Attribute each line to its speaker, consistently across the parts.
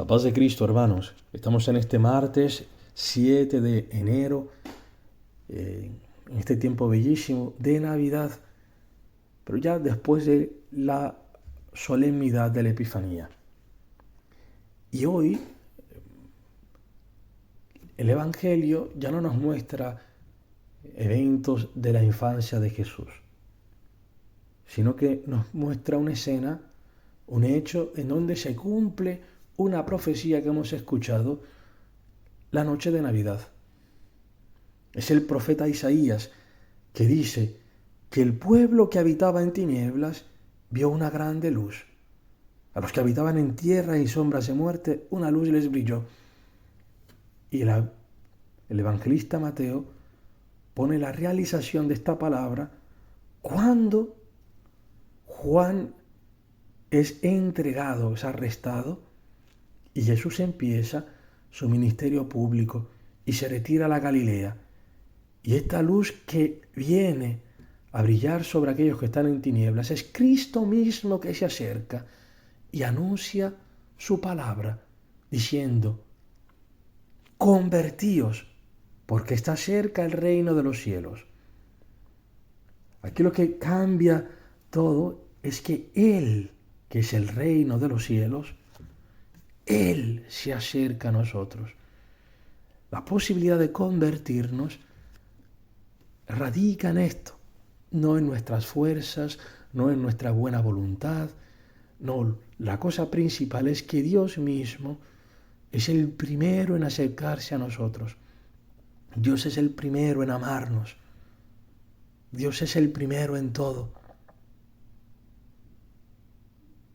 Speaker 1: La paz de Cristo, hermanos. Estamos en este martes 7 de enero, en este tiempo bellísimo de Navidad, pero ya después de la solemnidad de la Epifanía. Y hoy el Evangelio ya no nos muestra eventos de la infancia de Jesús, sino que nos muestra una escena, un hecho en donde se cumple una profecía que hemos escuchado la noche de Navidad. Es el profeta Isaías que dice que el pueblo que habitaba en tinieblas vio una grande luz. A los que habitaban en tierra y sombras de muerte, una luz les brilló. Y el evangelista Mateo pone la realización de esta palabra cuando Juan es entregado, es arrestado, y Jesús empieza su ministerio público y se retira a la Galilea. Y esta luz que viene a brillar sobre aquellos que están en tinieblas es Cristo mismo que se acerca y anuncia su palabra, diciendo: convertíos, porque está cerca el reino de los cielos. Aquí lo que cambia todo es que Él, que es el reino de los cielos, Él se acerca a nosotros. La posibilidad de convertirnos radica en esto, no en nuestras fuerzas, no en nuestra buena voluntad. No, la cosa principal es que Dios mismo es el primero en acercarse a nosotros. Dios es el primero en amarnos. Dios es el primero en todo.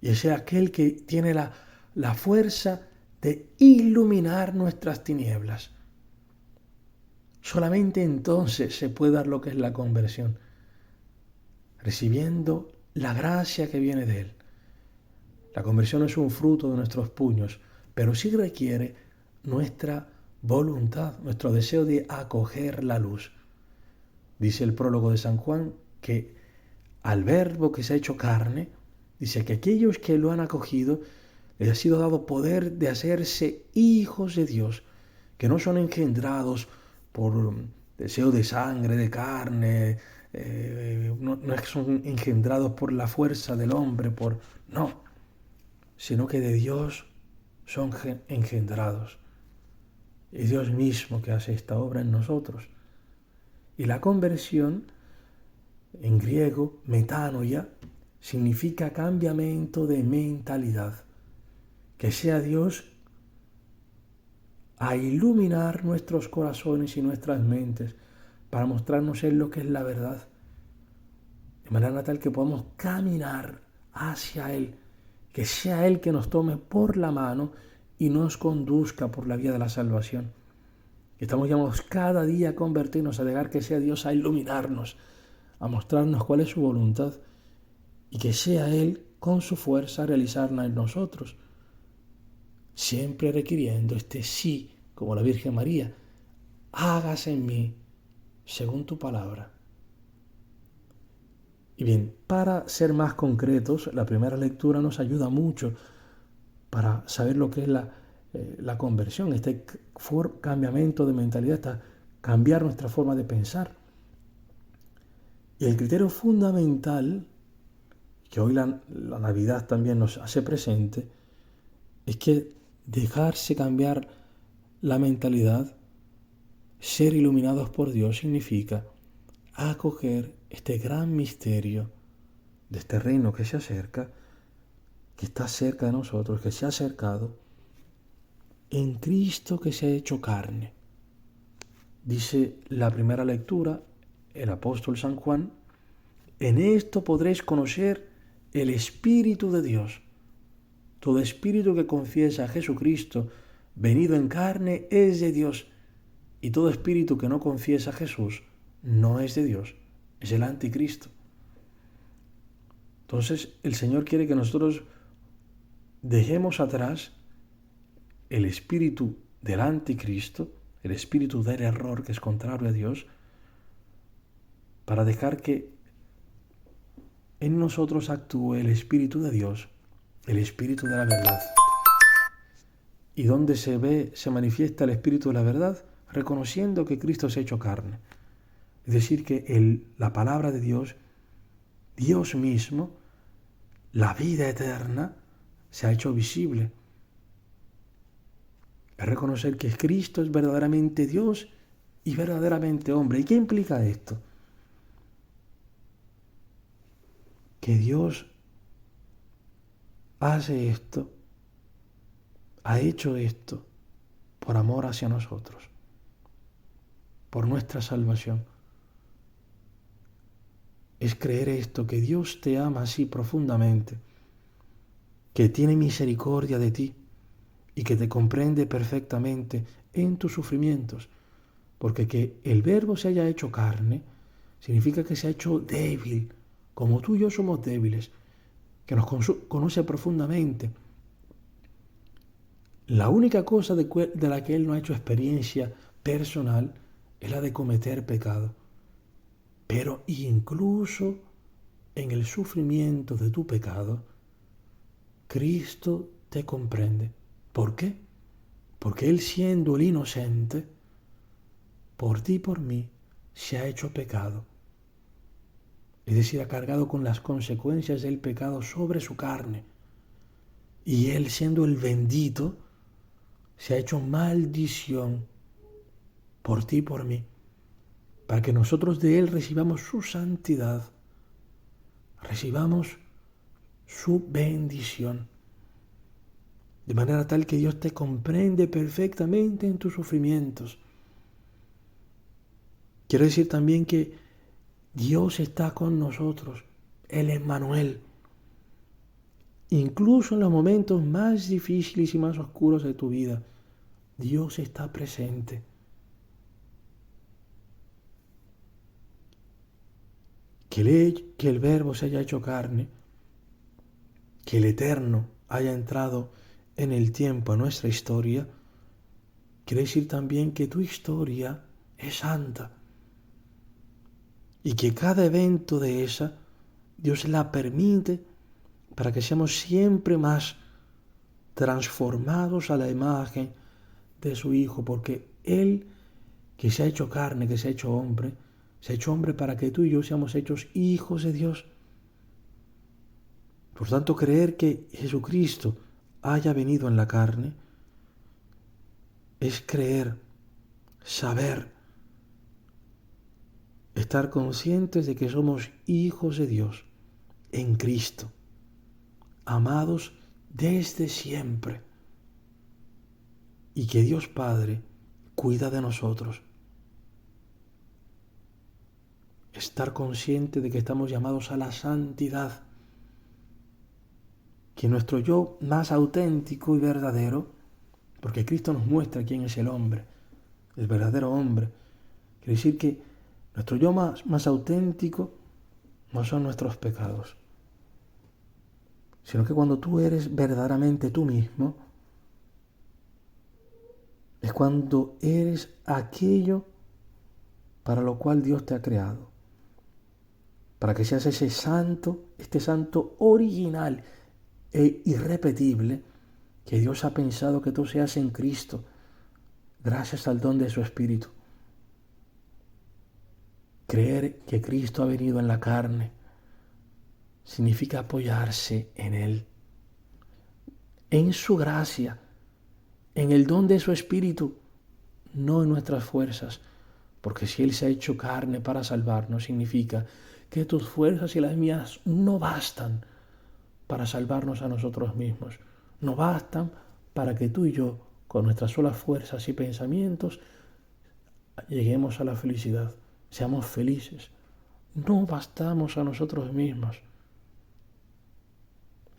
Speaker 1: Y es aquel que tiene la fuerza de iluminar nuestras tinieblas. Solamente entonces se puede dar lo que es la conversión, recibiendo la gracia que viene de Él. La conversión no es un fruto de nuestros puños, pero sí requiere nuestra voluntad, nuestro deseo de acoger la luz. Dice el prólogo de San Juan que al Verbo que se ha hecho carne, dice que aquellos que lo han acogido les ha sido dado poder de hacerse hijos de Dios, que no son engendrados por deseo de sangre, de carne, no es que son engendrados por la fuerza del hombre, no, sino que de Dios son engendrados. Es Dios mismo que hace esta obra en nosotros. Y la conversión, en griego, metanoia, significa cambiamiento de mentalidad. Que sea Dios a iluminar nuestros corazones y nuestras mentes para mostrarnos en lo que es la verdad, de manera tal que podamos caminar hacia Él, que sea Él que nos tome por la mano y nos conduzca por la vía de la salvación. Estamos llamados cada día a convertirnos, a dejar que sea Dios a iluminarnos, a mostrarnos cuál es su voluntad y que sea Él con su fuerza a realizarla en nosotros, siempre requiriendo este sí, como la Virgen María: hágase en mí según tu palabra. Y bien, para ser más concretos, la primera lectura nos ayuda mucho para saber lo que es la conversión, este cambiamiento de mentalidad, cambiar nuestra forma de pensar. Y el criterio fundamental, que hoy la Navidad también nos hace presente, es que dejarse cambiar la mentalidad, ser iluminados por Dios, significa acoger este gran misterio de este reino que se acerca, que está cerca de nosotros, que se ha acercado en Cristo que se ha hecho carne. Dice la primera lectura, el apóstol San Juan: en esto podréis conocer el Espíritu de Dios. Todo espíritu que confiesa a Jesucristo venido en carne es de Dios, y todo espíritu que no confiesa a Jesús no es de Dios, es el anticristo. Entonces el Señor quiere que nosotros dejemos atrás el espíritu del anticristo, el espíritu del error que es contrario a Dios, para dejar que en nosotros actúe el Espíritu de Dios, el Espíritu de la verdad. ¿Y dónde se ve, se manifiesta el Espíritu de la verdad? Reconociendo que Cristo se ha hecho carne. Es decir, que la palabra de Dios, Dios mismo, la vida eterna, se ha hecho visible. Es reconocer que Cristo es verdaderamente Dios y verdaderamente hombre. ¿Y qué implica esto? Que Dios hace esto, ha hecho esto por amor hacia nosotros, por nuestra salvación. Es creer esto, que Dios te ama así profundamente, que tiene misericordia de ti y que te comprende perfectamente en tus sufrimientos, porque que el Verbo se haya hecho carne significa que se ha hecho débil, como tú y yo somos débiles, que nos conoce profundamente. La única cosa de la que Él no ha hecho experiencia personal es la de cometer pecado. Pero incluso en el sufrimiento de tu pecado, Cristo te comprende. ¿Por qué? Porque Él, siendo el inocente, por ti y por mí, se ha hecho pecado. Es decir, ha cargado con las consecuencias del pecado sobre su carne. Y Él, siendo el bendito, se ha hecho maldición por ti y por mí, para que nosotros de Él recibamos su santidad, recibamos su bendición. De manera tal que Dios te comprende perfectamente en tus sufrimientos. Quiero decir también que Dios está con nosotros. Él es Emmanuel. Incluso en los momentos más difíciles y más oscuros de tu vida, Dios está presente. Que el Verbo se haya hecho carne, que el Eterno haya entrado en el tiempo a nuestra historia, quiere decir también que tu historia es santa y que cada evento de esa Dios la permite para que seamos siempre más transformados a la imagen de su Hijo, porque Él, que se ha hecho carne, que se ha hecho hombre para que tú y yo seamos hechos hijos de Dios. Por tanto, creer que Jesucristo haya venido en la carne es creer, saber, estar conscientes de que somos hijos de Dios en Cristo, amados desde siempre, y que Dios Padre cuida de nosotros. Estar consciente de que estamos llamados a la santidad, que nuestro yo más auténtico y verdadero, porque Cristo nos muestra quién es el hombre, el verdadero hombre, quiere decir que nuestro yo más auténtico no son nuestros pecados, sino que cuando tú eres verdaderamente tú mismo, es cuando eres aquello para lo cual Dios te ha creado, para que seas ese santo, este santo original e irrepetible que Dios ha pensado que tú seas en Cristo, gracias al don de su Espíritu. Creer que Cristo ha venido en la carne significa apoyarse en Él, en su gracia, en el don de su Espíritu, no en nuestras fuerzas, porque si Él se ha hecho carne para salvarnos, significa que tus fuerzas y las mías no bastan para salvarnos a nosotros mismos, no bastan para que tú y yo, con nuestras solas fuerzas y pensamientos, lleguemos a la felicidad, seamos felices. No bastamos a nosotros mismos.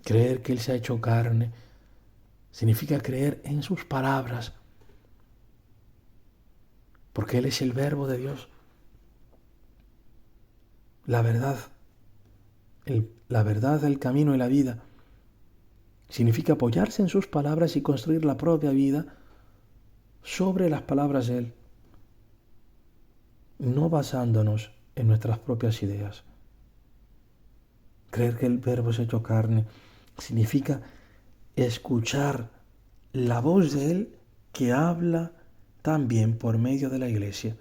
Speaker 1: Creer que Él se ha hecho carne significa creer en sus palabras, porque Él es el Verbo de Dios, la verdad, el camino y la vida. Significa apoyarse en sus palabras y construir la propia vida sobre las palabras de Él, no basándonos en nuestras propias ideas. Creer que el Verbo se ha hecho carne significa escuchar la voz de Él que habla también por medio de la iglesia.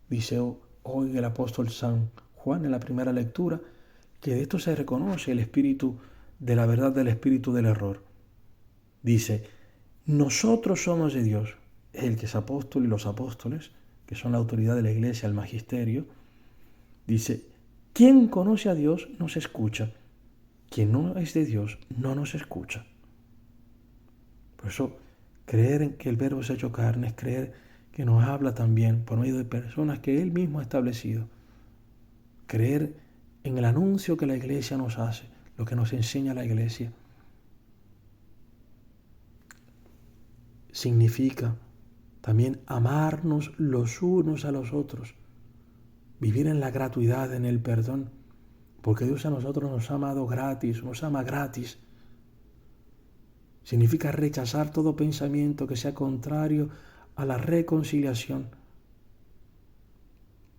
Speaker 1: Dice hoy el apóstol San Juan en la primera lectura que de esto se reconoce el espíritu de la verdad del espíritu del error. Dice, nosotros somos de Dios, el que es apóstol y los apóstoles, que son la autoridad de la iglesia, el magisterio. Dice, quien conoce a Dios nos escucha, quien no es de Dios no nos escucha. Por eso, creer en que el Verbo se ha hecho carne es creer que nos habla también por medio de personas que Él mismo ha establecido. Creer en el anuncio que la iglesia nos hace, lo que nos enseña la iglesia. Significa también amarnos los unos a los otros, vivir en la gratuidad, en el perdón, porque Dios a nosotros nos ha amado gratis, nos ama gratis. Significa rechazar todo pensamiento que sea contrario a la reconciliación,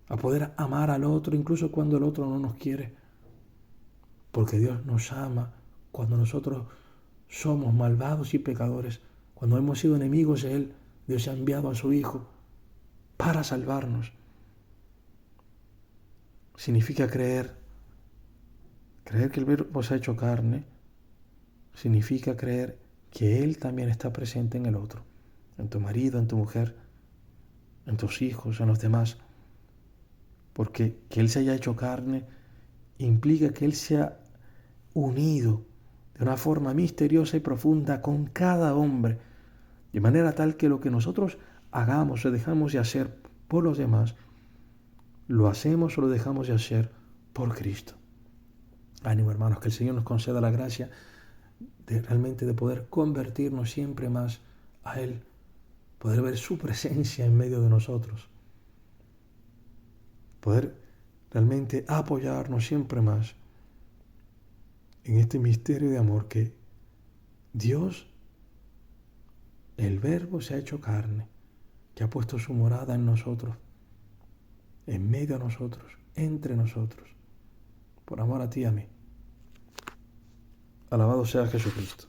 Speaker 1: a poder amar al otro incluso cuando el otro no nos quiere, porque Dios nos ama cuando nosotros somos malvados y pecadores, cuando hemos sido enemigos de Él. Dios ha enviado a su Hijo para salvarnos. Significa creer que el Verbo se ha hecho carne, significa creer que Él también está presente en el otro, en tu marido, en tu mujer, en tus hijos, en los demás. Porque que Él se haya hecho carne implica que Él se ha unido de una forma misteriosa y profunda con cada hombre, de manera tal que lo que nosotros hagamos o dejamos de hacer por los demás, lo hacemos o lo dejamos de hacer por Cristo. Ánimo, hermanos, que el Señor nos conceda la gracia de realmente de poder convertirnos siempre más a Él, poder ver su presencia en medio de nosotros, poder realmente apoyarnos siempre más en este misterio de amor que Dios, el Verbo, se ha hecho carne, que ha puesto su morada en nosotros, en medio de nosotros, entre nosotros, por amor a ti y a mí. Alabado sea Jesucristo.